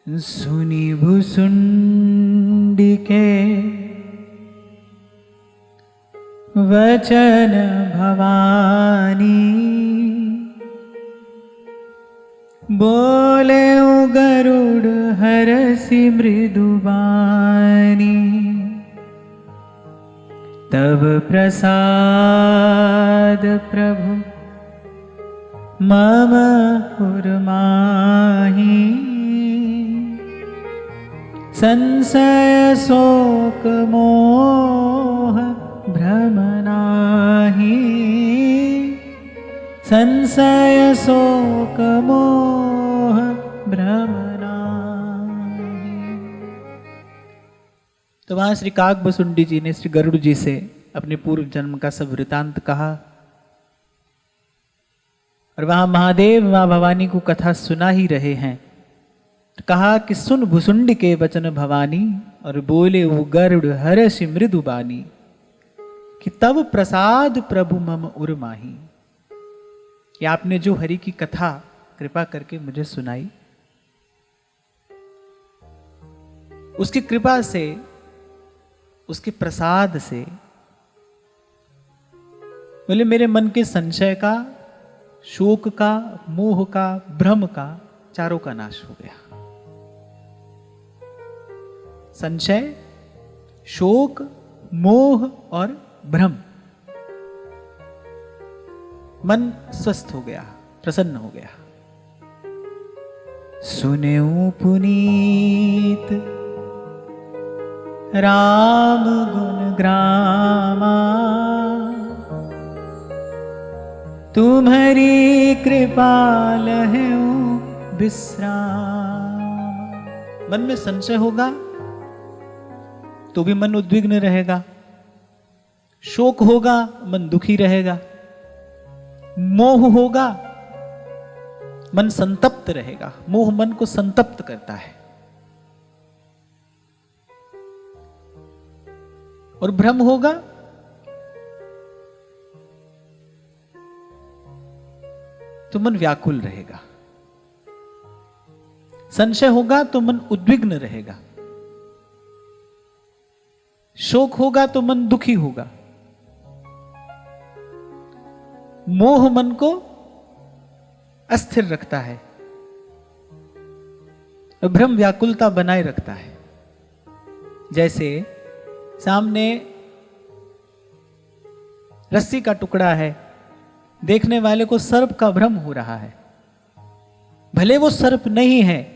सुनी भुसुंडिके वचन भवानी, बोले गरुड़ हरसि मृदुबानी। तब प्रसाद प्रभु मम उर्माहि, संशय शोक मोह भ्रम नाहि। संशय शोक मोह भ्रम नाहि। तो वहां श्री काकभुसुंडी जी ने श्री गरुड़ जी से अपने पूर्व जन्म का सब वृतांत कहा, और वहां महादेव मां भवानी को कथा सुना ही रहे हैं। तो कहा कि सुन भुसुंड के वचन भवानी, और बोले वो गरुड़ हर्षि मृदुबानी, कि तब प्रसाद प्रभु मम उर्माहि। कि आपने जो हरि की कथा कृपा करके मुझे सुनाई, उसकी कृपा से, उसके प्रसाद से, बोले मेरे मन के संशय का, शोक का, मोह का, भ्रम का, चारों का नाश हो गया। संशय, शोक, मोह और भ्रम, मन स्वस्थ हो गया, प्रसन्न हो गया। सुनेऊ पुनीत राम गुण ग्रामा, तुम्हारी कृपा लहऊ विश्राम। मन में संशय होगा तो भी मन उद्विग्न रहेगा, शोक होगा मन दुखी रहेगा, मोह होगा मन संतप्त रहेगा। मोह मन को संतप्त करता है, और भ्रम होगा तो मन व्याकुल रहेगा। संशय होगा तो मन उद्विग्न रहेगा, शोक होगा तो मन दुखी होगा, मोह मन को अस्थिर रखता है, और भ्रम व्याकुलता बनाए रखता है। जैसे सामने रस्सी का टुकड़ा है, देखने वाले को सर्प का भ्रम हो रहा है, भले वो सर्प नहीं है,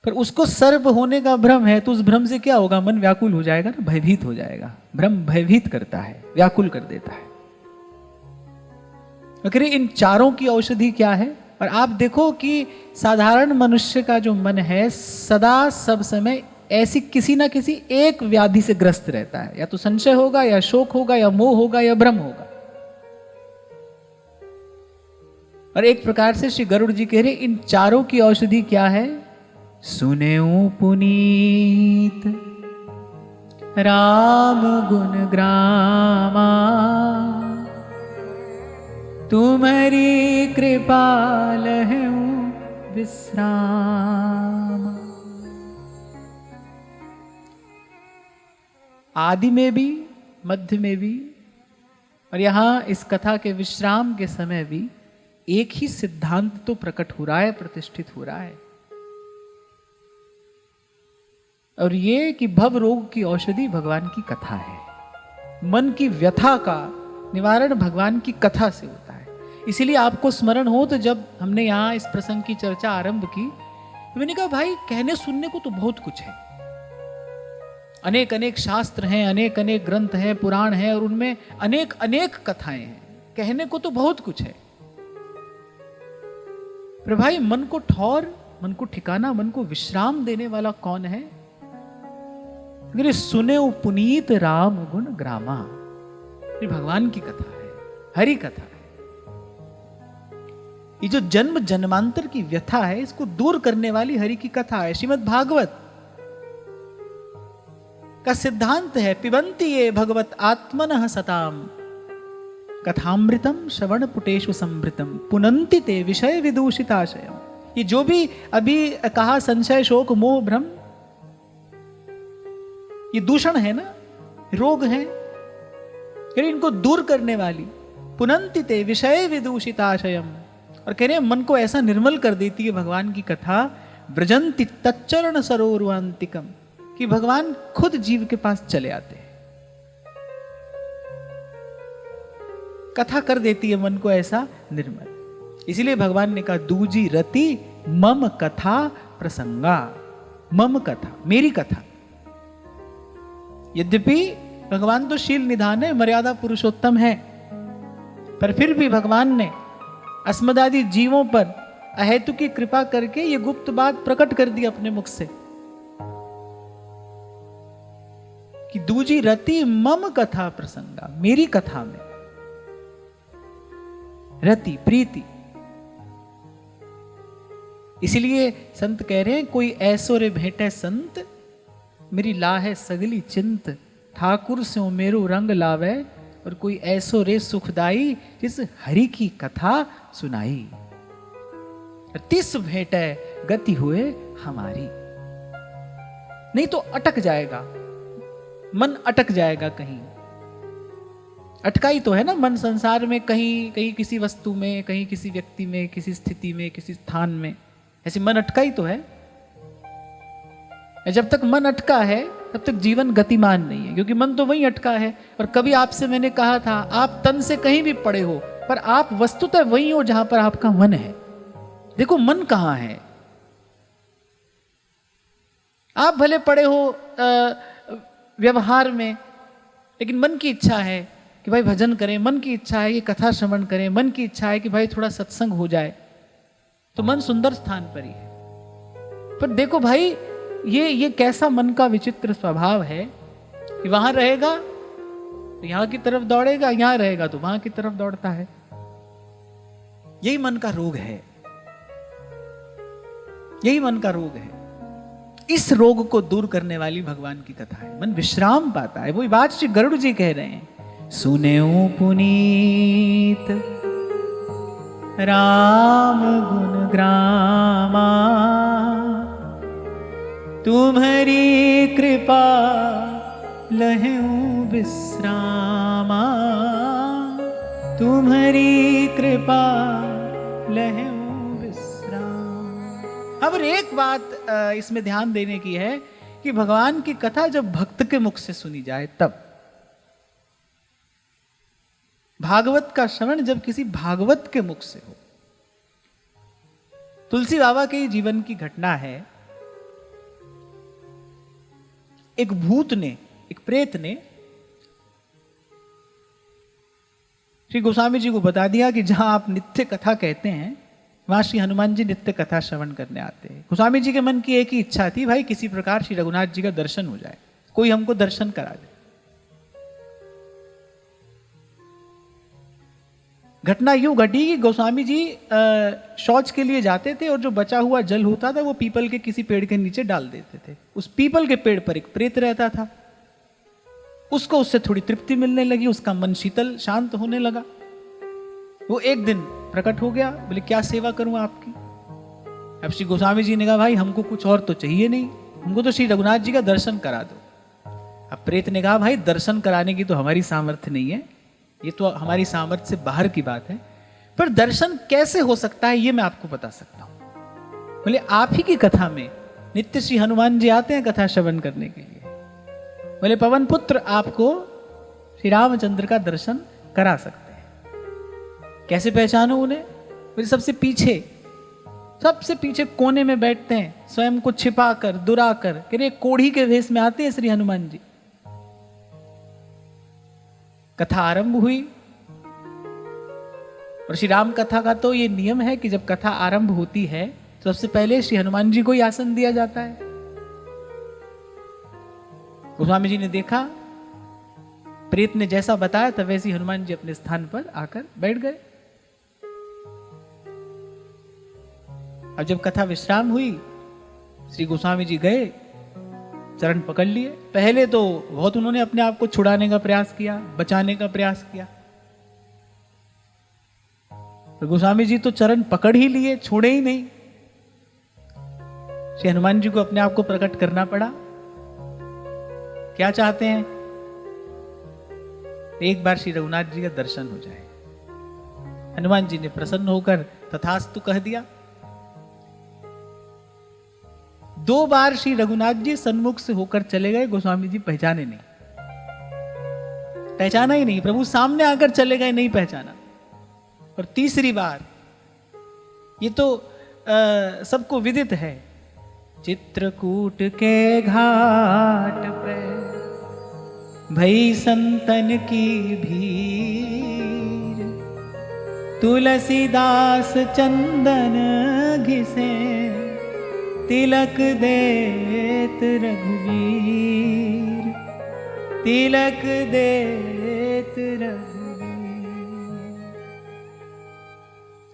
पर उसको सर्प होने का भ्रम है, तो उस भ्रम से क्या होगा, मन व्याकुल हो जाएगा ना, भयभीत हो जाएगा। भ्रम भयभीत करता है, व्याकुल कर देता है। अगर इन चारों की औषधि क्या है? और आप देखो कि साधारण मनुष्य का जो मन है सदा सब समय ऐसी किसी ना किसी एक व्याधि से ग्रस्त रहता है, या तो संशय होगा, या शोक होगा, या मोह होगा, या भ्रम होगा। और एक प्रकार से श्री गरुड़ जी कह रहे इन चारों की औषधि क्या है? सुनेऊ पुनीत राम गुण ग्रामा, तुम्हारी कृपा लहऊ विश्राम। आदि में भी, मध्य में भी, और यहां इस कथा के विश्राम के समय भी एक ही सिद्धांत तो प्रकट हो रहा है, प्रतिष्ठित हो रहा है, और ये कि भव रोग की औषधि भगवान की कथा है। मन की व्यथा का निवारण भगवान की कथा से होता है। इसीलिए आपको स्मरण हो तो जब हमने यहाँ इस प्रसंग की चर्चा आरंभ की तो मैंने कहा भाई कहने सुनने को तो बहुत कुछ है, अनेक अनेक शास्त्र हैं, अनेक अनेक ग्रंथ हैं, पुराण हैं, और उनमें अनेक अनेक कथाएं हैं। कहने को तो बहुत कुछ है, पर भाई मन को ठौर, मन को ठिकाना, मन को विश्राम देने वाला कौन है? अगर सुने पुनीत राम गुण ग्रामा, ये भगवान की कथा है, हरि कथा है। ये जो जन्म जन्मांतर की व्यथा है इसको दूर करने वाली हरि की कथा है। श्रीमद् भागवत का सिद्धांत है, पिबंति ये भगवत आत्मनः सताम कथामृतम श्रवण पुटेषु संभृतम पुनन्ति ते विषय विदूषिताशयम। कि जो भी अभी कहा संशय शोक मोह भ्रम, ये दूषण है ना, रोग है, इनको दूर करने वाली पुनंति ते विषय विदूषिताशयम, और कह रहे हैं मन को ऐसा निर्मल कर देती है भगवान की कथा, ब्रजंति तच्चरण सरोरुआंतिकम, कि भगवान खुद जीव के पास चले आते हैं, कथा कर देती है मन को ऐसा निर्मल। इसीलिए भगवान ने कहा दूजी रति मम कथा प्रसंगा, मम कथा, मेरी कथा। यद्यपि भगवान तो शील निधान है, मर्यादा पुरुषोत्तम है, पर फिर भी भगवान ने अस्मदादि जीवों पर अहेतु की कृपा करके ये गुप्त बात प्रकट कर दी अपने मुख से कि दूजी रति मम कथा प्रसंगा, मेरी कथा में रति प्रीति। इसलिए संत कह रहे हैं कोई ऐसो रे भेटे संत, मेरी लाहे सगली चिंत, ठाकुर से मेरो रंग लावे, और कोई ऐसो रे सुखदाई जिस हरि की कथा सुनाई, तिस भेटे गति हुए हमारी। नहीं तो अटक जाएगा मन, अटक जाएगा कहीं, अटकाई तो है ना मन संसार में, कहीं कहीं किसी वस्तु में, कहीं किसी व्यक्ति में, किसी स्थिति में, किसी स्थान में, ऐसे मन अटकाई तो है। जब तक मन अटका है तब तक जीवन गतिमान नहीं है, क्योंकि मन तो वहीं अटका है। और कभी आपसे मैंने कहा था, आप तन से कहीं भी पड़े हो, पर आप वस्तुतः वहीं हो जहां पर आपका मन है। देखो मन कहां है, आप भले पड़े हो व्यवहार में, लेकिन मन की इच्छा है कि भाई भजन करें, मन की इच्छा है कि कथा श्रवण करें, मन की इच्छा है कि भाई थोड़ा सत्संग हो जाए, तो मन सुंदर स्थान पर ही है। पर देखो भाई, ये कैसा मन का विचित्र स्वभाव है कि वहां रहेगा तो यहां की तरफ दौड़ेगा, यहां रहेगा तो वहां की तरफ दौड़ता है। यही मन का रोग है, यही मन का रोग है। इस रोग को दूर करने वाली भगवान की कथा है, मन विश्राम पाता है। वही बात श्री गरुड़ जी कह रहे हैं, सुनेऊ पुनीत राम गुण ग्रामा, तुम्हारी कृपा लहू विश्रामा, तुम्हारी कृपा लहू विश्राम। अब एक बात इसमें ध्यान देने की है कि भगवान की कथा जब भक्त के मुख से सुनी जाए तब, भागवत का श्रवण जब किसी भागवत के मुख से हो। तुलसी बाबा के जीवन की घटना है, एक भूत ने, एक प्रेत ने श्री गोस्वामी जी को बता दिया कि जहां आप नित्य कथा कहते हैं वहां श्री हनुमान जी नित्य कथा श्रवण करने आते हैं। गोस्वामी जी के मन की एक ही इच्छा थी, भाई किसी प्रकार श्री रघुनाथ जी का दर्शन हो जाए, कोई हमको दर्शन करा दे। घटना यूं घटी कि गोस्वामी जी शौच के लिए जाते थे और जो बचा हुआ जल होता था वो पीपल के किसी पेड़ के नीचे डाल देते थे। उस पीपल के पेड़ पर एक प्रेत रहता था, उसको उससे थोड़ी तृप्ति मिलने लगी, उसका मन शीतल शांत होने लगा। वो एक दिन प्रकट हो गया, बोले क्या सेवा करूं आपकी। अब श्री गोस्वामी जी ने कहा, भाई हमको कुछ और तो चाहिए नहीं, हमको तो श्री रघुनाथ जी का दर्शन करा दो। अब प्रेत ने कहा, भाई दर्शन कराने की तो हमारी सामर्थ्य नहीं है, ये तो हमारी सामर्थ्य से बाहर की बात है, पर दर्शन कैसे हो सकता है ये मैं आपको बता सकता हूं। बोले आप ही की कथा में नित्य श्री हनुमान जी आते हैं कथा श्रवण करने के लिए। बोले पवन पुत्र आपको श्री रामचंद्र का दर्शन करा सकते हैं। कैसे पहचानो उन्हें? बोले सबसे पीछे कोने में बैठते हैं, स्वयं को छिपा कर दुरा कर, कह रहे कोढ़ी के वेश में आते हैं श्री हनुमान जी। कथा आरंभ हुई, और श्री राम कथा का तो ये नियम है कि जब कथा आरंभ होती है तो सबसे पहले श्री हनुमान जी को ही आसन दिया जाता है। गोस्वामी जी ने देखा, प्रेत ने जैसा बताया था वैसे हनुमान जी अपने स्थान पर आकर बैठ गए। अब जब कथा विश्राम हुई, श्री गोस्वामी जी गए, चरण पकड़ लिए। पहले तो बहुत उन्होंने अपने आप को छुड़ाने का प्रयास किया, बचाने का प्रयास किया। तो गोस्वामी जी तो चरण पकड़ ही लिए, छोड़े ही नहीं। श्री हनुमान जी को अपने आप को प्रकट करना पड़ा। क्या चाहते हैं? एक बार श्री रघुनाथ जी का दर्शन हो जाए। हनुमान जी ने प्रसन्न होकर तथास्तु कह दिया। 2 बार श्री रघुनाथ जी सन्मुख से होकर चले गए, गोस्वामी जी पहचाने नहीं, पहचाना ही नहीं। प्रभु सामने आकर चले गए, नहीं पहचाना। और तीसरी बार, ये तो सबको विदित है, चित्रकूट के घाट पे भई संतन की भीड़, तुलसीदास चंदन घिसे, तिलक देत रघुवीर, तिलक देत रघुवीर।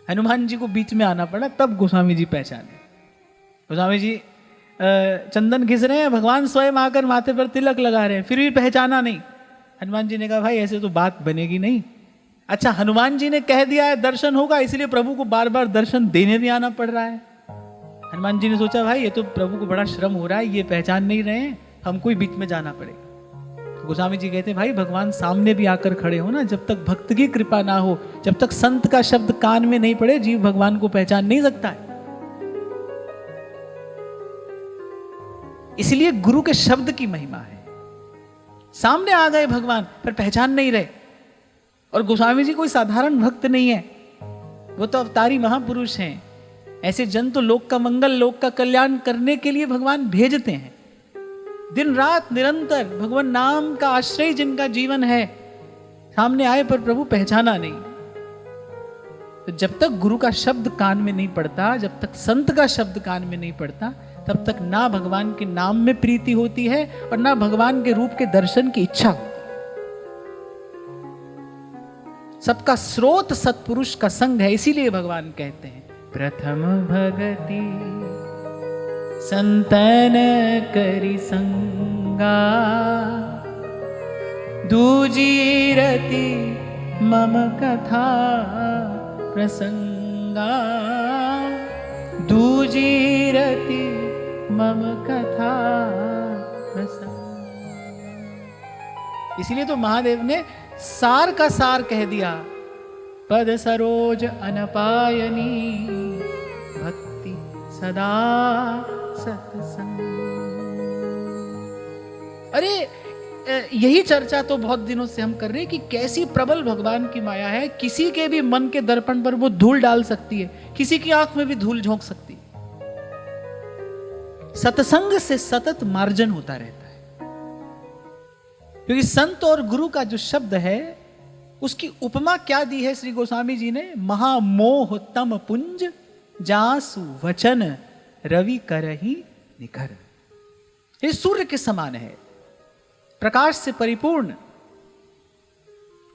हनुमान जी को बीच में आना पड़ा, तब गोस्वामी जी पहचाने। गोस्वामी जी चंदन घिस रहे हैं, भगवान स्वयं आकर माथे पर तिलक लगा रहे हैं, फिर भी पहचाना नहीं। हनुमान जी ने कहा, भाई ऐसे तो बात बनेगी नहीं। अच्छा, हनुमान जी ने कह दिया है दर्शन होगा, इसलिए प्रभु को बार बार दर्शन देने भी आना पड़ रहा है। हनुमान जी ने सोचा, भाई ये तो प्रभु को बड़ा श्रम हो रहा है, ये पहचान नहीं रहे हैं, हमको ही बीच में जाना पड़ेगा। तो गोस्वामी जी कहते हैं, भाई भगवान सामने भी आकर खड़े हो ना, जब तक भक्त की कृपा ना हो, जब तक संत का शब्द कान में नहीं पड़े, जीव भगवान को पहचान नहीं सकता है। इसलिए गुरु के शब्द की महिमा है। सामने आ गए भगवान, पर पहचान नहीं रहे। और गोस्वामी जी कोई साधारण भक्त नहीं है, वो तो अवतारी महापुरुष हैं। ऐसे जन तो लोक का मंगल, लोक का कल्याण करने के लिए भगवान भेजते हैं। दिन रात निरंतर भगवान नाम का आश्रय जिनका जीवन है, सामने आए पर प्रभु पहचाना नहीं। तो जब तक गुरु का शब्द कान में नहीं पड़ता, जब तक संत का शब्द कान में नहीं पड़ता, तब तक ना भगवान के नाम में प्रीति होती है और ना भगवान के रूप के दर्शन की इच्छा होती है। सबका स्रोत सत्पुरुष का संग है, इसीलिए भगवान कहते हैं, प्रथम भगति संतन करि संगा, दूजी रति मम कथा प्रसंगा, दूजी रति मम कथा प्रसंगा। इसीलिए तो महादेव ने सार का सार कह दिया, पद सरोज अनपायनी, भक्ति सदा सत्संग। अरे यही चर्चा तो बहुत दिनों से हम कर रहे हैं कि कैसी प्रबल भगवान की माया है। किसी के भी मन के दर्पण पर वो धूल डाल सकती है, किसी की आंख में भी धूल झोंक सकती है। सत्संग से सतत मार्जन होता रहता है, क्योंकि संत और गुरु का जो शब्द है, उसकी उपमा क्या दी है श्री गोस्वामी जी ने, महामोह तम पुंज जासु वचन रवि करही निखर। ये सूर्य के समान है, प्रकाश से परिपूर्ण,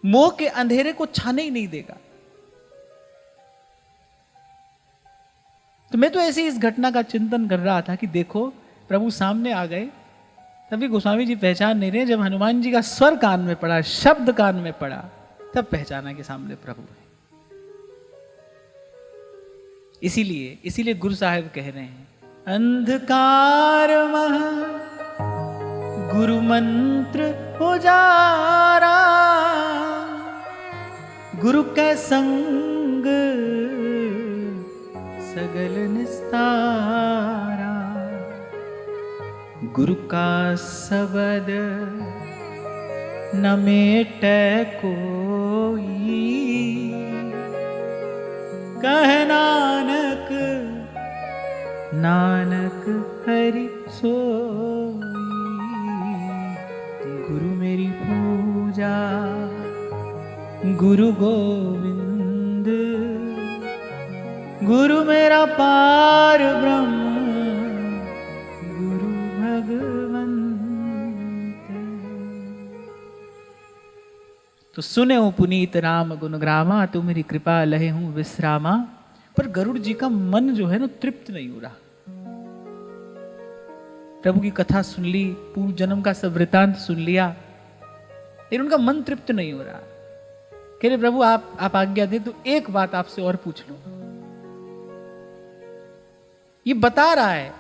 मोह के अंधेरे को छाने ही नहीं देगा। तो मैं तो ऐसे इस घटना का चिंतन कर रहा था कि देखो प्रभु सामने आ गए, तभी गोस्वामी जी पहचान नहीं रहे। जब हनुमान जी का स्वर कान में पड़ा, शब्द कान में पड़ा, तब पहचाना कि सामने प्रभु है। इसीलिए गुरु साहिब कह रहे हैं, अंधकार महा गुरु मंत्र उजारा, गुरु का संग सगल निस्तारा, गुरु का शब्द न मेट कोई, कह नानक नानक हरि सोई। गुरु मेरी पूजा गुरु गोविंद, गुरु मेरा पार ब्रह्म गुरु भगवंत। तो सुने हो पुनीत राम गुणग्रामा, तू मेरी कृपा लहे हूं विश्रामा। पर गरुड़ जी का मन जो है ना तृप्त नहीं हो रहा। प्रभु की कथा सुन ली, पूर्व जन्म का सब वृतांत सुन लिया, लेकिन उनका मन तृप्त नहीं हो रहा। कह रहे प्रभु आप आज्ञा दे तो एक बात आपसे और पूछ लूं। ये बता रहा है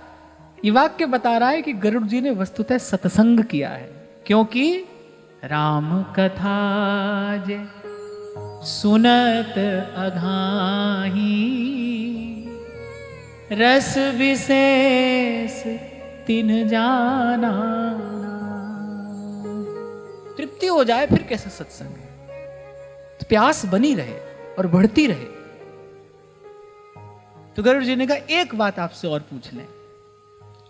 ये वाक्य बता रहा है कि गरुड़ जी ने वस्तुतः सत्संग किया है, क्योंकि राम कथा जे सुनत अघाही, रस विशेष तिन जाना। तृप्ति हो जाए फिर कैसा सत्संग है, तो प्यास बनी रहे और बढ़ती रहे। तो गरुड़ जी ने कहा एक बात आपसे और पूछ लें।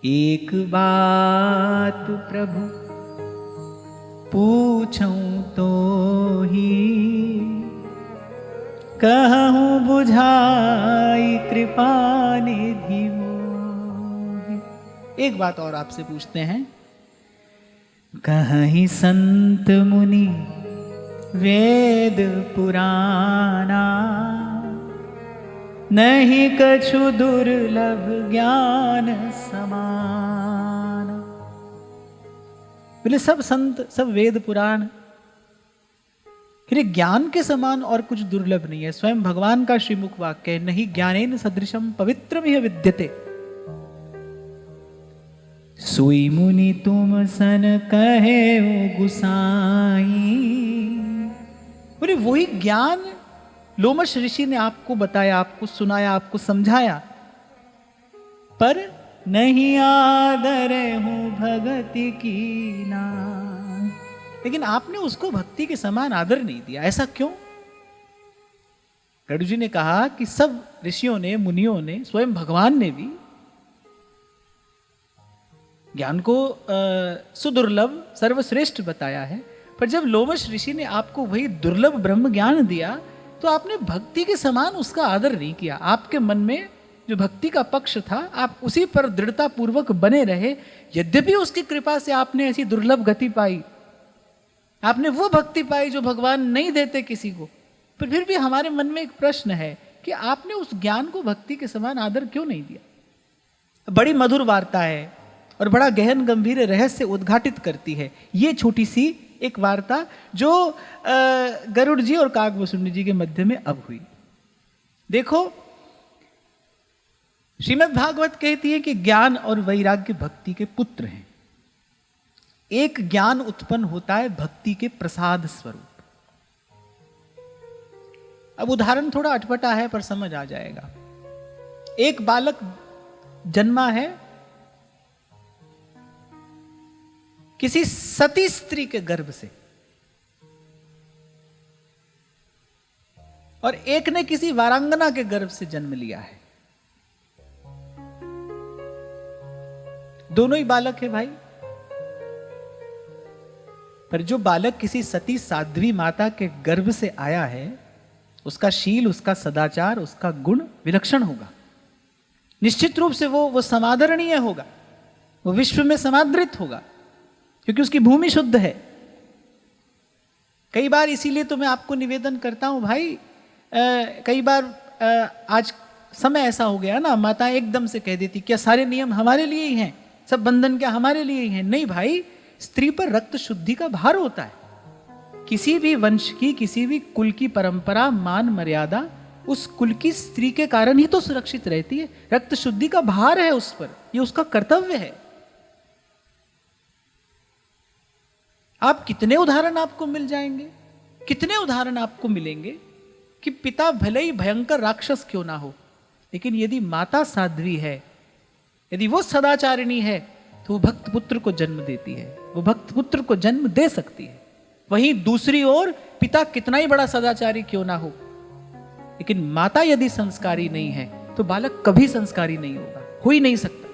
एक बात प्रभु पूछूं तो ही, कहूं बुझाई कृपा निधि मोहि। एक बात और आपसे पूछते हैं। कहीं संत मुनि वेद पुराना, नहीं कछु दुर्लभ ज्ञान समान। बोले सब संत सब वेद पुराण, फिर ज्ञान के समान और कुछ दुर्लभ नहीं है। स्वयं भगवान का श्रीमुख वाक्य है, नहीं ज्ञानेन सदृशम पवित्रमिह विद्यते। सोई मुनि तुम सन कहे ओ गुसाई। बोले वही ज्ञान लोमश ऋषि ने आपको बताया, आपको सुनाया, आपको समझाया, पर नहीं आदर हूं भगति की ना। लेकिन आपने उसको भक्ति के समान आदर नहीं दिया। ऐसा क्यों? गरुड़ जी ने कहा कि सब ऋषियों ने, मुनियों ने, स्वयं भगवान ने भी ज्ञान को सुदुर्लभ सर्वश्रेष्ठ बताया है, पर जब लोमश ऋषि ने आपको वही दुर्लभ ब्रह्म ज्ञान दिया तो आपने भक्ति के समान उसका आदर नहीं किया। आपके मन में जो भक्ति का पक्ष था, आप उसी पर दृढ़ता पूर्वक बने रहे। यद्यपि उसकी कृपा से आपने ऐसी दुर्लभ गति पाई, आपने वो भक्ति पाई जो भगवान नहीं देते किसी को, पर फिर भी हमारे मन में एक प्रश्न है कि आपने उस ज्ञान को भक्ति के समान आदर क्यों नहीं दिया। बड़ी मधुर वार्ता है और बड़ा गहन गंभीर रहस्य उद्घाटित करती है ये छोटी सी एक वार्ता जो गरुड़ जी और काकभूषुंडी जी के मध्य में अब हुई। देखो, श्रीमद् भागवत कहती है कि ज्ञान और वैराग्य भक्ति के पुत्र हैं। एक ज्ञान उत्पन्न होता है भक्ति के प्रसाद स्वरूप। अब उदाहरण थोड़ा अटपटा है पर समझ आ जाएगा। एक बालक जन्मा है किसी सती स्त्री के गर्भ से, और एक ने किसी वारांगना के गर्भ से जन्म लिया है। दोनों ही बालक है भाई, पर जो बालक किसी सती साध्वी माता के गर्भ से आया है, उसका शील, उसका सदाचार, उसका गुण विलक्षण होगा। निश्चित रूप से वो समादरणीय होगा, वो विश्व में समादृत होगा, क्योंकि उसकी भूमि शुद्ध है। कई बार इसीलिए तो मैं आपको निवेदन करता हूं भाई, कई बार आज समय ऐसा हो गया ना, माताएं एकदम से कह देती क्या सारे नियम हमारे लिए ही हैं, सब बंधन क्या हमारे लिए ही हैं। नहीं भाई, स्त्री पर रक्त शुद्धि का भार होता है। किसी भी वंश की, किसी भी कुल की परंपरा, मान मर्यादा उस कुल की स्त्री के कारण ही तो सुरक्षित रहती है। रक्त शुद्धि का भार है उस पर, ये उसका कर्तव्य है। आप कितने उदाहरण आपको मिल जाएंगे, कितने उदाहरण आपको मिलेंगे कि पिता भले ही भयंकर राक्षस क्यों ना हो, लेकिन यदि माता साध्वी है, यदि वो सदाचारिणी है, तो वो भक्त पुत्र को जन्म देती है, वो भक्त पुत्र को जन्म दे सकती है। वहीं दूसरी ओर पिता कितना ही बड़ा सदाचारी क्यों ना हो, लेकिन माता यदि संस्कारी नहीं है तो बालक कभी संस्कारी नहीं होगा, हो ही नहीं सकता।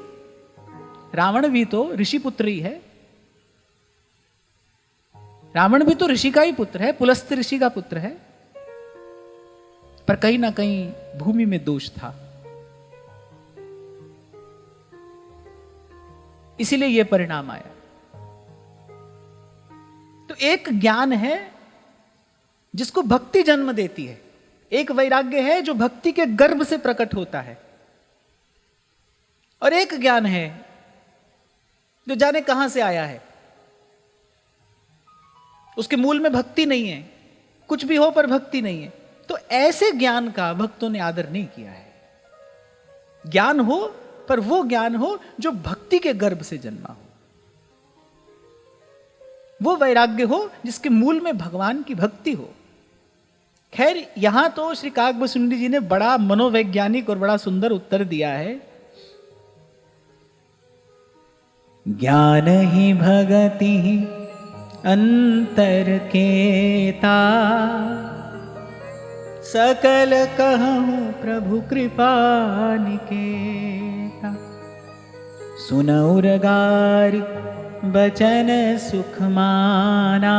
रावण भी तो ऋषि पुत्र ही है, रावण भी तो ऋषि का ही पुत्र है, पुलस्त्य ऋषि का पुत्र है, पर कहीं ना कहीं भूमि में दोष था, इसीलिए यह परिणाम आया। तो एक ज्ञान है जिसको भक्ति जन्म देती है, एक वैराग्य है जो भक्ति के गर्भ से प्रकट होता है, और एक ज्ञान है जो जाने कहां से आया है, उसके मूल में भक्ति नहीं है, कुछ भी हो पर भक्ति नहीं है। तो ऐसे ज्ञान का भक्तों ने आदर नहीं किया है। ज्ञान हो पर वो ज्ञान हो जो भक्ति के गर्भ से जन्मा हो, वो वैराग्य हो जिसके मूल में भगवान की भक्ति हो। खैर यहां तो श्री काकभूषुंडी जी ने बड़ा मनोवैज्ञानिक और बड़ा सुंदर उत्तर दिया है। ज्ञान ही भगति ही अंतर केता, सकल कहूँ प्रभु कृपा निकेता। सुनौर गारी बचन सुख माना,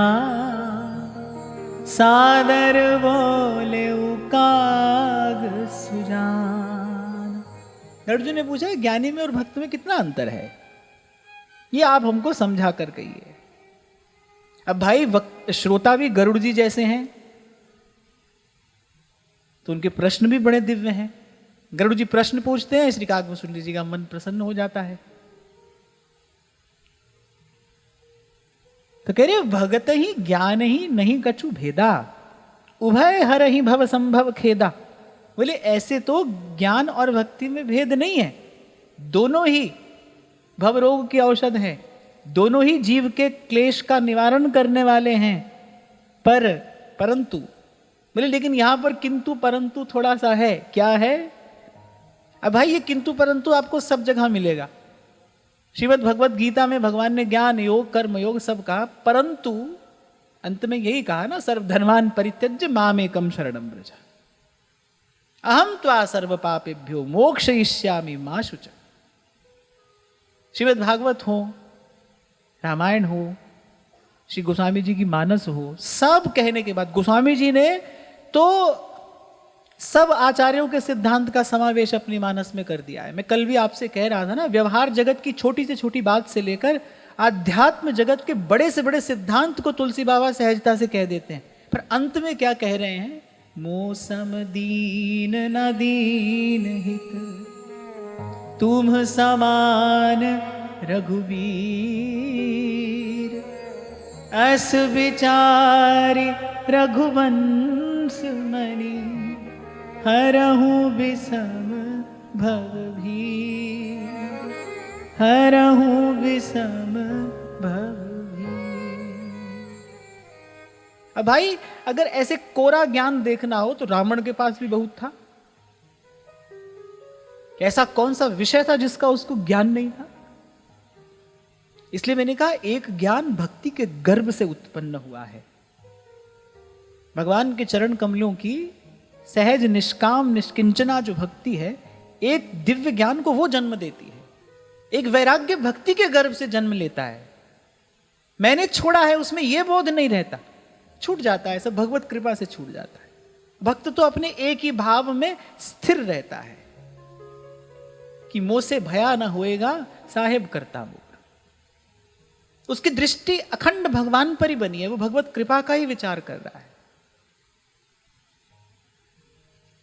सादर बोले काग सुजान। अर्जुन ने पूछा ज्ञानी में और भक्त में कितना अंतर है, ये आप हमको समझा कर कहिए। अब भाई श्रोता भी गरुड़ जी जैसे हैं, तो उनके प्रश्न भी बड़े दिव्य हैं। गरुड़ जी प्रश्न पूछते हैं, श्री काकभूषुंडी जी का मन प्रसन्न हो जाता है। तो कह रहे भगत ही ज्ञान ही नहीं कछु भेदा, उभय हर ही भव संभव खेदा। बोले ऐसे तो ज्ञान और भक्ति में भेद नहीं है, दोनों ही भव रोग की औषध है, दोनों ही जीव के क्लेश का निवारण करने वाले हैं। परंतु बोले लेकिन यहां पर किंतु परंतु थोड़ा सा है। क्या है? अब भाई ये किंतु परंतु आपको सब जगह मिलेगा। श्रीमद् भगवत गीता में भगवान ने ज्ञान योग कर्म योग सब कहा, परंतु अंत में यही कहा ना, सर्वधर्मान् परित्यज्य मामेकं शरणं व्रज, अहम त्वा सर्व पापेभ्यो मोक्षयिष्यामि मा शुच। श्रीमद् भागवत हो, रामायण हो, श्री गोस्वामी जी की मानस हो, सब कहने के बाद गोस्वामी जी ने तो सब आचार्यों के सिद्धांत का समावेश अपनी मानस में कर दिया है। मैं कल भी आपसे कह रहा था ना, व्यवहार जगत की छोटी से छोटी बात से लेकर आध्यात्म जगत के बड़े से बड़े सिद्धांत को तुलसी बाबा सहजता से कह देते हैं। पर अंत में क्या कह रहे हैं? मौसम दीन न दीन हित, तुम समान रघुवीर, अस विचारी रघुवंश मणि, हरहूँ विषम भवभीर, हरहूँ विषम भवभीर। अब भाई अगर ऐसे कोरा ज्ञान देखना हो तो रावण के पास भी बहुत था। ऐसा कौन सा विषय था जिसका उसको ज्ञान नहीं था? इसलिए मैंने कहा एक ज्ञान भक्ति के गर्भ से उत्पन्न हुआ है। भगवान के चरण कमलों की सहज निष्काम निष्किंचना जो भक्ति है, एक दिव्य ज्ञान को वो जन्म देती है। एक वैराग्य भक्ति के गर्भ से जन्म लेता है। मैंने छोड़ा है उसमें यह बोध नहीं रहता, छूट जाता है, सब भगवत कृपा से छूट जाता है। भक्त तो अपने एक ही भाव में स्थिर रहता है कि मोह से भया न होएगा साहेब करता वो। उसकी दृष्टि अखंड भगवान पर ही बनी है, वो भगवत कृपा का ही विचार कर रहा है।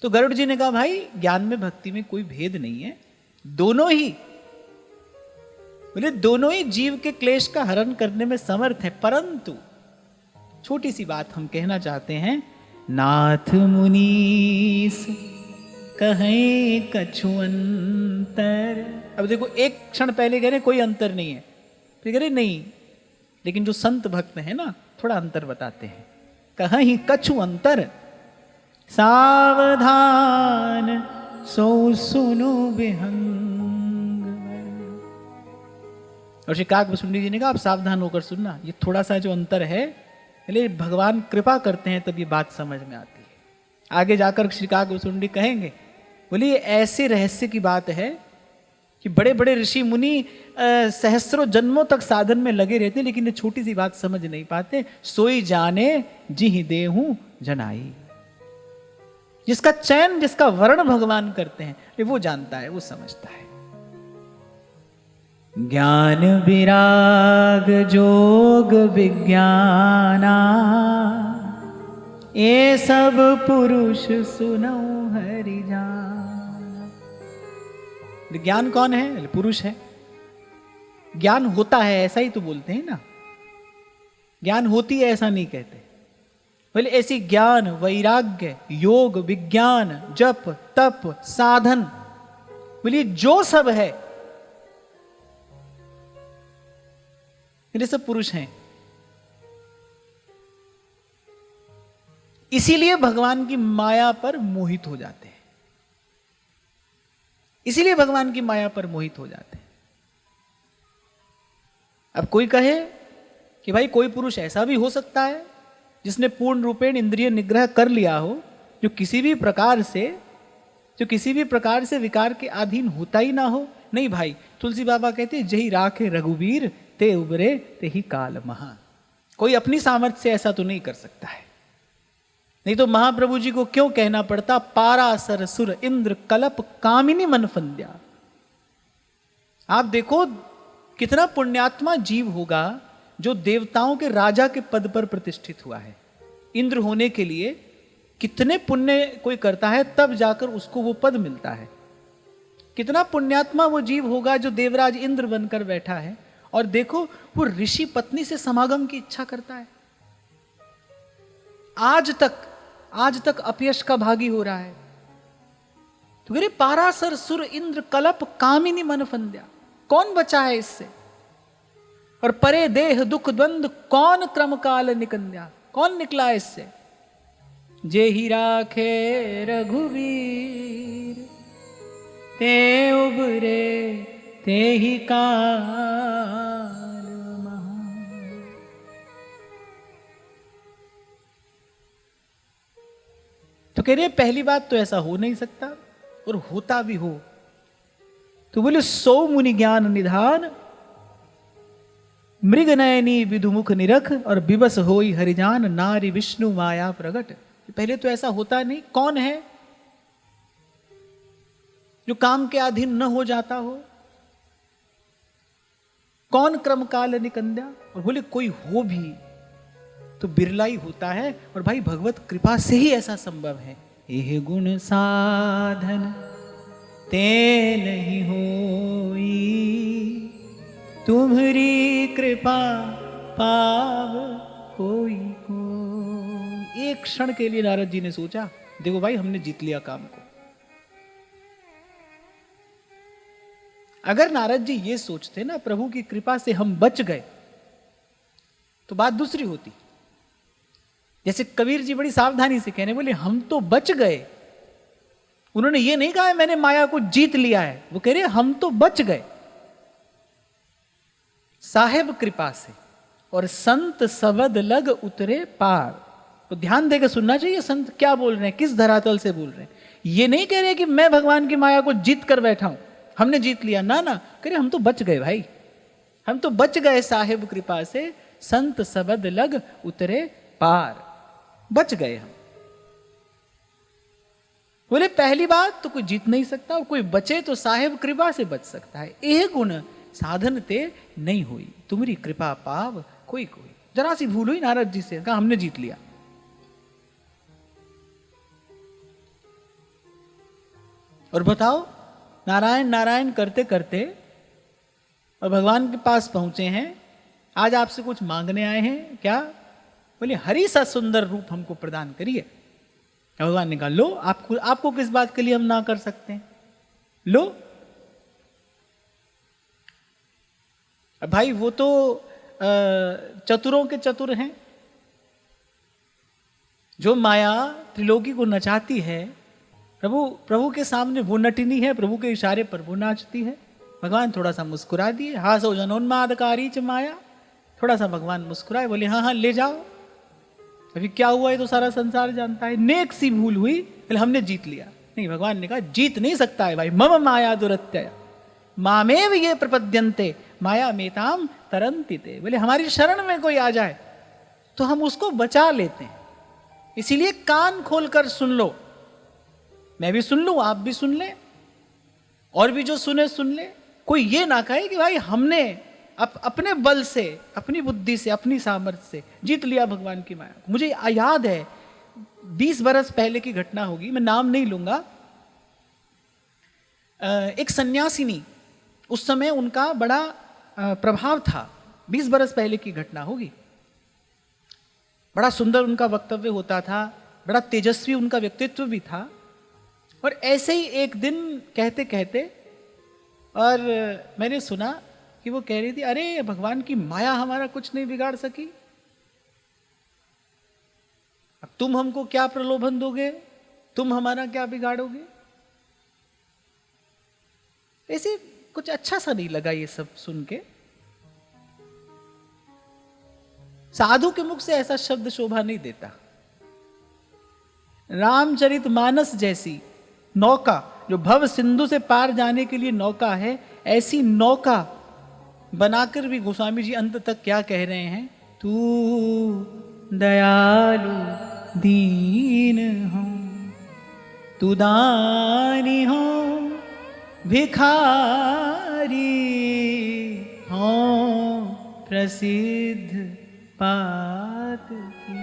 तो गरुड़ जी ने कहा भाई ज्ञान में भक्ति में कोई भेद नहीं है, दोनों ही बोले दोनों ही जीव के क्लेश का हरण करने में समर्थ है। परंतु छोटी सी बात हम कहना चाहते हैं, नाथ मुनीस कहें कछु अंतर। अब देखो एक क्षण पहले कह रहे कोई अंतर नहीं है, फिर कह रहे नहीं, लेकिन जो संत भक्त है ना थोड़ा अंतर बताते हैं। कहीं कछु अंतर, सावधान सो सुनु विहंग। और श्री काकभूषुंडी जी ने कहा आप सावधान होकर सुनना, ये थोड़ा सा जो अंतर है, इसलिए भगवान कृपा करते हैं तब ये बात समझ में आती है। आगे जाकर श्री काकभूषुंडी कहेंगे, बोले ये ऐसे रहस्य की बात है कि बड़े बड़े ऋषि मुनि सहस्रों जन्मों तक साधन में लगे रहते हैं, लेकिन ये छोटी सी बात समझ नहीं पाते। सोई जाने जिहि देहूं जनाई, जिसका चयन जिसका वर्ण भगवान करते हैं वो जानता है, वो समझता है। ज्ञान विराग जोग विज्ञाना, ये सब पुरुष सुनो हरि जान। ज्ञान कौन है? पुरुष है। ज्ञान होता है ऐसा ही तो बोलते हैं ना, ज्ञान होती है ऐसा नहीं कहते। बोले ऐसी ज्ञान वैराग्य योग विज्ञान जप तप साधन, बोलिए जो सब है ये सब पुरुष हैं। इसीलिए भगवान की माया पर मोहित हो जाते हैं, इसीलिए भगवान की माया पर मोहित हो जाते हैं। अब कोई कहे कि भाई कोई पुरुष ऐसा भी हो सकता है जिसने पूर्ण रूपेण इंद्रिय निग्रह कर लिया हो, जो किसी भी प्रकार से विकार के अधीन होता ही ना हो। नहीं भाई, तुलसी बाबा कहते हैं जही राखे रघुवीर ते उबरे ते ही काल महा। कोई अपनी सामर्थ्य से ऐसा तो नहीं कर सकता है, नहीं तो महाप्रभु जी को क्यों कहना पड़ता पारासर सुर इंद्र कलप कामिनी मन फंद्या। आप देखो कितना पुण्यात्मा जीव होगा जो देवताओं के राजा के पद पर प्रतिष्ठित हुआ है। इंद्र होने के लिए कितने पुण्य कोई करता है तब जाकर उसको वो पद मिलता है। कितना पुण्यात्मा वो जीव होगा जो देवराज इंद्र बनकर बैठा है, और देखो वो ऋषि पत्नी से समागम की इच्छा करता है। आज तक अपयश का भागी हो रहा है। तो मेरे पारासर सुर इंद्र कलप कामिनी मन फंद्या, कौन बचा है इससे? और परे देह दुख द्वंद कौन क्रम काल निकंद्या, कौन निकला है इससे? जे ही राखे रघुवीर ते उबरे ते ही काल महा। तो कह रहे पहली बात तो ऐसा हो नहीं सकता, और होता भी हो तो बोले सौ मुनि ज्ञान निधान मृग नयनी विधुमुख निरख और विवश होई हरिजान नारी विष्णु माया प्रगट। पहले तो ऐसा होता नहीं। कौन है जो काम के अधीन न हो जाता हो? कौन क्रम काल निकंद्या? और बोले कोई हो भी तो बिरला ही होता है, और भाई भगवत कृपा से ही ऐसा संभव है। यह गुण साधन ते नहीं होई तुम्हारी कृपा पाव कोई को। एक क्षण के लिए नारद जी ने सोचा, देखो भाई हमने जीत लिया काम को। अगर नारद जी ये सोचते ना प्रभु की कृपा से हम बच गए, तो बात दूसरी होती। जैसे कबीर जी बड़ी सावधानी से कहने बोले हम तो बच गए। उन्होंने ये नहीं कहा मैंने माया को जीत लिया है, वो कह रहे हम तो बच गए साहेब कृपा से, और संत सबद लग उतरे पार। तो ध्यान देकर सुनना चाहिए संत क्या बोल रहे हैं, किस धरातल से बोल रहे हैं। ये नहीं कह रहे कि मैं भगवान की माया को जीत कर बैठा हूं, हमने जीत लिया, ना ना, कह रहे हम तो बच गए भाई, हम तो बच गए साहेब कृपा से, संत सबद लग उतरे पार, बच गए हम। बोले पहली बात तो कोई जीत नहीं सकता, और कोई बचे तो साहेब कृपा से बच सकता है। यह गुण साधन ते नहीं हुई तुम्हारी कृपा पाव कोई कोई। जरा सी भूल हुई नारद जी से, कहा हमने जीत लिया। और बताओ नारायण नारायण करते करते और भगवान के पास पहुंचे हैं। आज आपसे कुछ मांगने आए हैं क्या? बोले हरि सा सुंदर रूप हमको प्रदान करिए। भगवान ने कहा लो, आपको किस बात के लिए हम ना कर सकते हैं, लो। भाई वो तो चतुरों के चतुर हैं। जो माया त्रिलोकी को नचाती है, प्रभु के सामने वो नटिनी है, प्रभु के इशारे पर वो नाचती है। भगवान थोड़ा सा मुस्कुरा दिए, हासो जनोन्मादकारी च माया। थोड़ा सा भगवान मुस्कुराए, बोले हाँ हाँ ले जाओ। अभी क्या हुआ है तो सारा संसार जानता है। नेक सी भूल हुई, बोले हमने जीत लिया। नहीं, भगवान ने कहा जीत नहीं सकता है भाई। मम माया दुरत्यय मामेव ये प्रपद्यन्ते माया मेताम तरंतिते। बोले हमारी शरण में कोई आ जाए तो हम उसको बचा लेते हैं। इसीलिए कान खोलकर सुन लो, मैं भी सुन लूं, आप भी सुन ले, और भी जो सुने सुन ले। कोई ये ना कहे कि भाई हमने अपने बल से, अपनी बुद्धि से, अपनी सामर्थ्य से जीत लिया भगवान की माया। मुझे याद है 20 बरस पहले की घटना होगी, मैं नाम नहीं लूंगा। एक सन्यासिनी, उस समय उनका बड़ा प्रभाव था। 20 बरस पहले की घटना होगी। बड़ा सुंदर उनका वक्तव्य होता था, बड़ा तेजस्वी उनका व्यक्तित्व भी था। और ऐसे ही एक दिन कहते कहते और मैंने सुना कि वो कह रही थी, अरे भगवान की माया हमारा कुछ नहीं बिगाड़ सकी, अब तुम हमको क्या प्रलोभन दोगे, तुम हमारा क्या बिगाड़ोगे। ऐसे कुछ अच्छा सा नहीं लगा ये सब सुन के। साधु के मुख से ऐसा शब्द शोभा नहीं देता। रामचरितमानस जैसी नौका, जो भव सिंधु से पार जाने के लिए नौका है, ऐसी नौका बनाकर भी गोस्वामी जी अंत तक क्या कह रहे हैं, तू दयालु दीन हो, तू दानी हो, भिखारी हो, प्रसिद्ध पात की,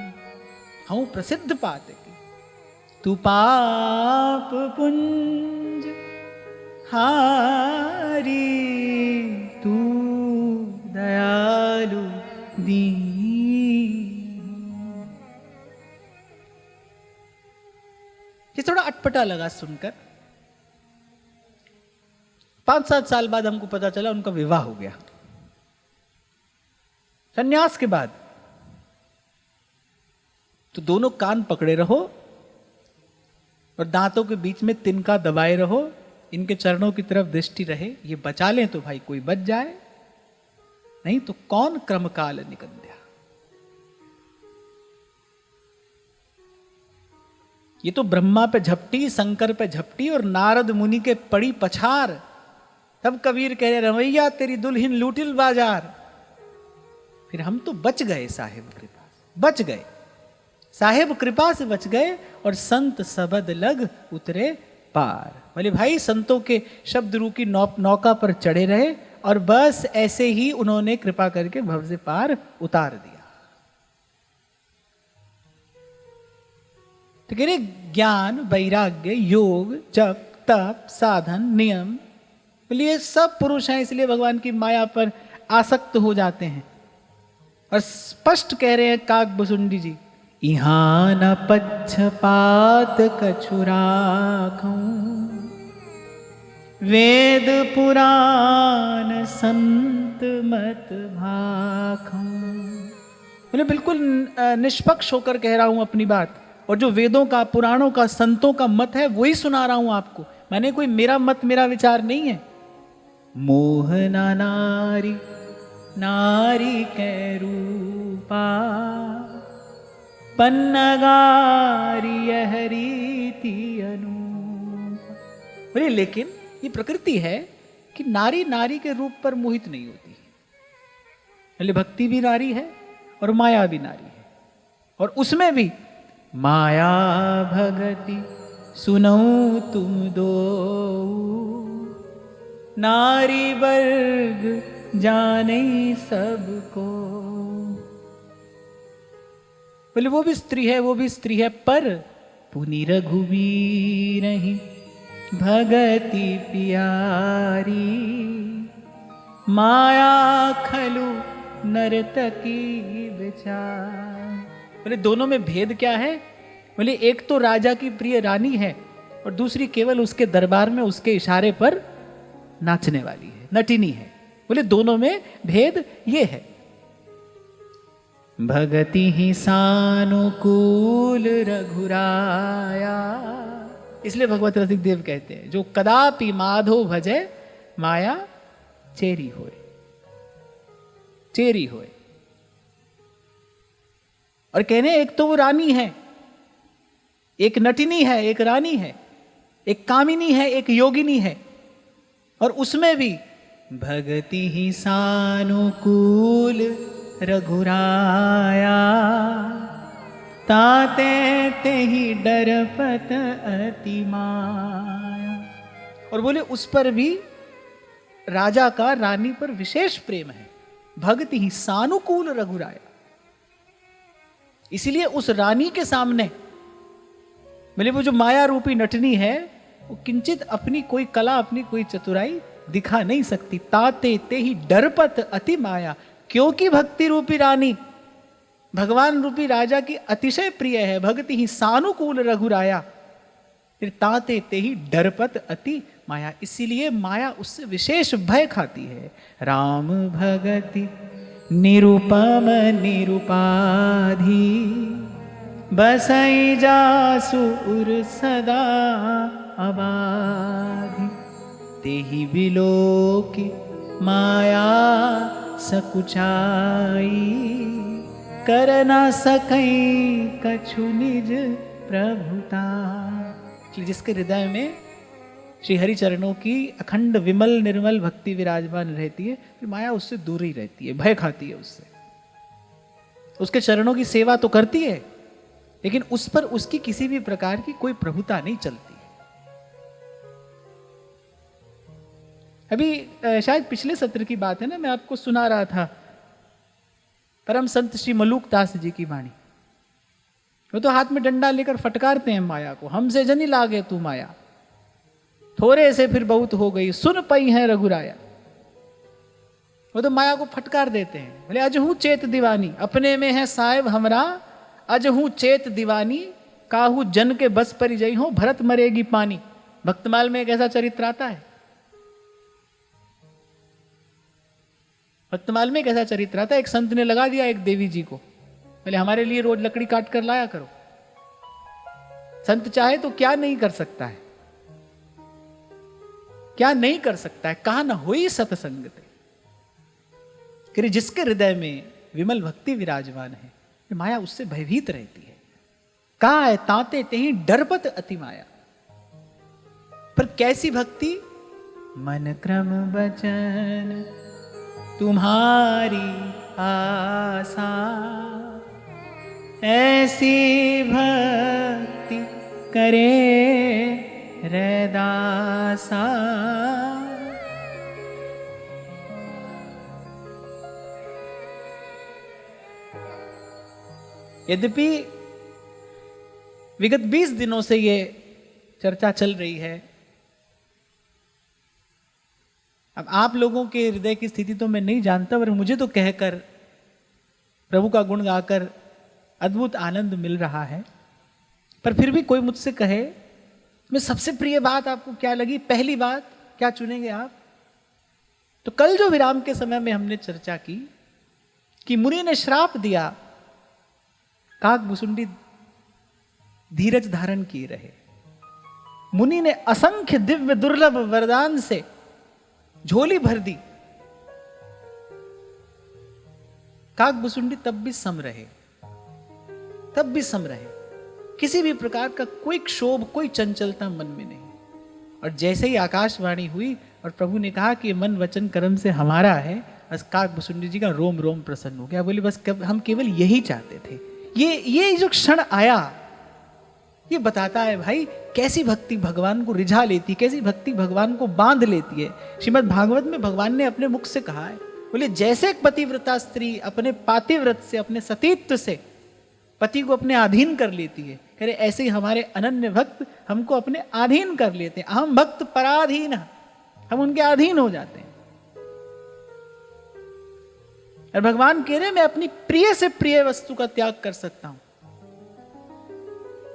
हूँ प्रसिद्ध पात की, तू पाप पुंज हारी, तू दयालु दीन। ये थोड़ा अटपटा लगा सुनकर। 5-7 साल बाद हमको पता चला उनका विवाह हो गया, संन्यास के बाद। तो दोनों कान पकड़े रहो और दांतों के बीच में तिनका दबाए रहो, इनके चरणों की तरफ दृष्टि रहे। ये बचा लें तो भाई कोई बच जाए, नहीं तो कौन क्रमकाल निकंध्या। ये तो ब्रह्मा पे झपटी, शंकर पे झपटी और नारद मुनि के पड़ी पछार। तब कबीर कह रहे, रमैया तेरी दुल्हन लूटिल बाजार। फिर हम तो बच गए साहेब कृपा से, बच गए, साहेब कृपा से बच गए और संत सबद लग उतरे पार। बोले भाई संतों के शब्द रूपी नौका पर चढ़े रहे और बस ऐसे ही उन्होंने कृपा करके भव से पार उतार दिया। तो कह रहे ज्ञान, वैराग्य, योग, जप, तप, साधन, नियम, बोलिए सब पुरुष हैं, इसलिए भगवान की माया पर आसक्त हो जाते हैं। और स्पष्ट कह रहे हैं काकभुसुंडी जी, इहां न पक्षपात कछु राखूं, वेद पुराण संत मत भाखूं। बोले बिल्कुल निष्पक्ष होकर कह रहा हूं अपनी बात, और जो वेदों का, पुराणों का, संतों का मत है वही सुना रहा हूं आपको। मैंने कोई मेरा मत, मेरा विचार नहीं है। मोह ना नारी, नारी कै रूपा, पन्नगारी यह रीति अनूपा। बोले लेकिन ये प्रकृति है कि नारी नारी के रूप पर मोहित नहीं होती। बोले भक्ति भी नारी है और माया भी नारी है, और उसमें भी माया भगति सुनो तुम दो, नारी वर्ग जाने सबको। बोले वो भी स्त्री है, वो भी स्त्री है, पर पुनि रघुवीर नहीं भगति प्यारी, माया खलु नर्तकी विचार। बोले दोनों में भेद क्या है? बोले एक तो राजा की प्रिय रानी है और दूसरी केवल उसके दरबार में उसके इशारे पर नाचने वाली है, नटिनी है। बोले दोनों में भेद ये है। भगति ही सानुकूल रघुराया, इसलिए भगवत रसिक देव कहते हैं जो कदापि माधो भजे माया चेरी होए, चेरी होए। और कहने एक तो वो रानी है, एक नटिनी है, एक रानी है, एक कामिनी है, एक योगिनी है, और उसमें भी भगति ही सानुकूल रघुराया, ताते ते ही डरपत अति माया। और बोले उस पर भी राजा का रानी पर विशेष प्रेम है। भक्ति ही सानुकूल रघुराया, इसीलिए उस रानी के सामने बोले वो जो माया रूपी नटनी है वो किंचित अपनी कोई कला, अपनी कोई चतुराई दिखा नहीं सकती। ताते ते ही डरपत अति माया, क्योंकि भक्ति रूपी रानी भगवान रूपी राजा की अतिशय प्रिय है। भक्ति ही सानुकूल रघुराया, फिर ताते ते ही डरपत अति माया, इसीलिए माया उससे विशेष भय खाती है। राम भगति निरुपम निरुपाधि, बसई जासु उर सदा अबाधि। तेहि बिलोकी माया सकुचाई, कर न सकई कछु निज प्रभुता। जिसके हृदय में श्री हरि चरणों की अखंड विमल निर्मल भक्ति विराजमान रहती है, फिर माया उससे दूर ही रहती है, भय खाती है उससे। उसके चरणों की सेवा तो करती है, लेकिन उस पर उसकी किसी भी प्रकार की कोई प्रभुता नहीं चलती। अभी शायद पिछले सत्र की बात है ना, मैं आपको सुना रहा था परम संत श्री मलूक दास जी की वाणी। वो तो हाथ में डंडा लेकर फटकारते हैं माया को, हमसे जनी लागे तू माया, थोड़े से फिर बहुत हो गई, सुन पई है रघुराया। वो तो माया को फटकार देते हैं, बोले अजहू चेत दीवानी, अपने में है साहेब हमरा, अजहू चेत दीवानी, काहू जन के बस पर जई हो, भरत मरेगी पानी। भक्तमाल में एक ऐसा चरित्र आता है, भक्तमाल में एक ऐसा चरित्र आता है, एक संत ने लगा दिया एक देवी जी को, बोले हमारे लिए रोज लकड़ी काट कर लाया करो। संत चाहे तो क्या नहीं कर सकता है, क्या नहीं कर सकता है, कहा न हुई सतसंगते। कि जिसके हृदय में विमल भक्ति विराजमान है, माया उससे भयभीत रहती है। कहा है ताते तेहि डरपत अति माया। पर कैसी भक्ति? मन क्रम बचन तुम्हारी आशा, ऐसी भक्ति करे रैदासा। यद्यपि विगत 20 दिनों से ये चर्चा चल रही है, अब आप लोगों के हृदय की स्थिति तो मैं नहीं जानता, पर मुझे तो कहकर प्रभु का गुण गाकर अद्भुत आनंद मिल रहा है। पर फिर भी कोई मुझसे कहे मैं सबसे प्रिय बात आपको क्या लगी, पहली बात क्या चुनेंगे आप? तो कल जो विराम के समय में हमने चर्चा की कि मुनि ने श्राप दिया, काक भुसुंडी धीरज धारण किए रहे। मुनि ने असंख्य दिव्य दुर्लभ वरदान से झोली भर दी, काक भुसुंडी तब भी सम रहे, तब भी सम रहे। किसी भी प्रकार का कोई क्षोभ, कोई चंचलता मन में नहीं। और जैसे ही आकाशवाणी हुई और प्रभु ने कहा कि मन वचन कर्म से हमारा है, बस काक भुसुंडी जी का रोम रोम प्रसन्न हो गया। बोले बस हम केवल यही चाहते थे। ये जो क्षण आया, ये बताता है भाई कैसी भक्ति भगवान को रिझा लेती, कैसी भक्ति भगवान को बांध लेती है। श्रीमद् भागवत में भगवान ने अपने मुख से कहा है, बोले जैसे एक पतिव्रता स्त्री अपने पातिव्रत से, अपने सतीत्व से पति को अपने अधीन कर लेती है, कह रहे ऐसे ही हमारे अनन्य भक्त हमको अपने अधीन कर लेते हैं। हम भक्त पराधीन, हम उनके अधीन हो जाते हैं। और भगवान कह रहे मैं अपनी प्रिय से प्रिय वस्तु का त्याग कर सकता हूं।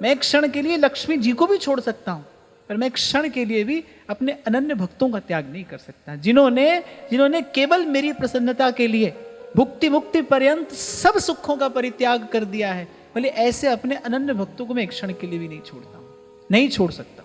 मैं एक क्षण के लिए लक्ष्मी जी को भी छोड़ सकता हूं, पर मैं एक क्षण के लिए भी अपने अनन्य भक्तों का त्याग नहीं कर सकता, जिन्होंने केवल मेरी प्रसन्नता के लिए भुक्ति मुक्ति पर्यंत सब सुखों का परित्याग कर दिया है। बोले ऐसे अपने अनन्य भक्तों को मैं एक क्षण के लिए भी नहीं छोड़ता हूं, नहीं छोड़ सकता।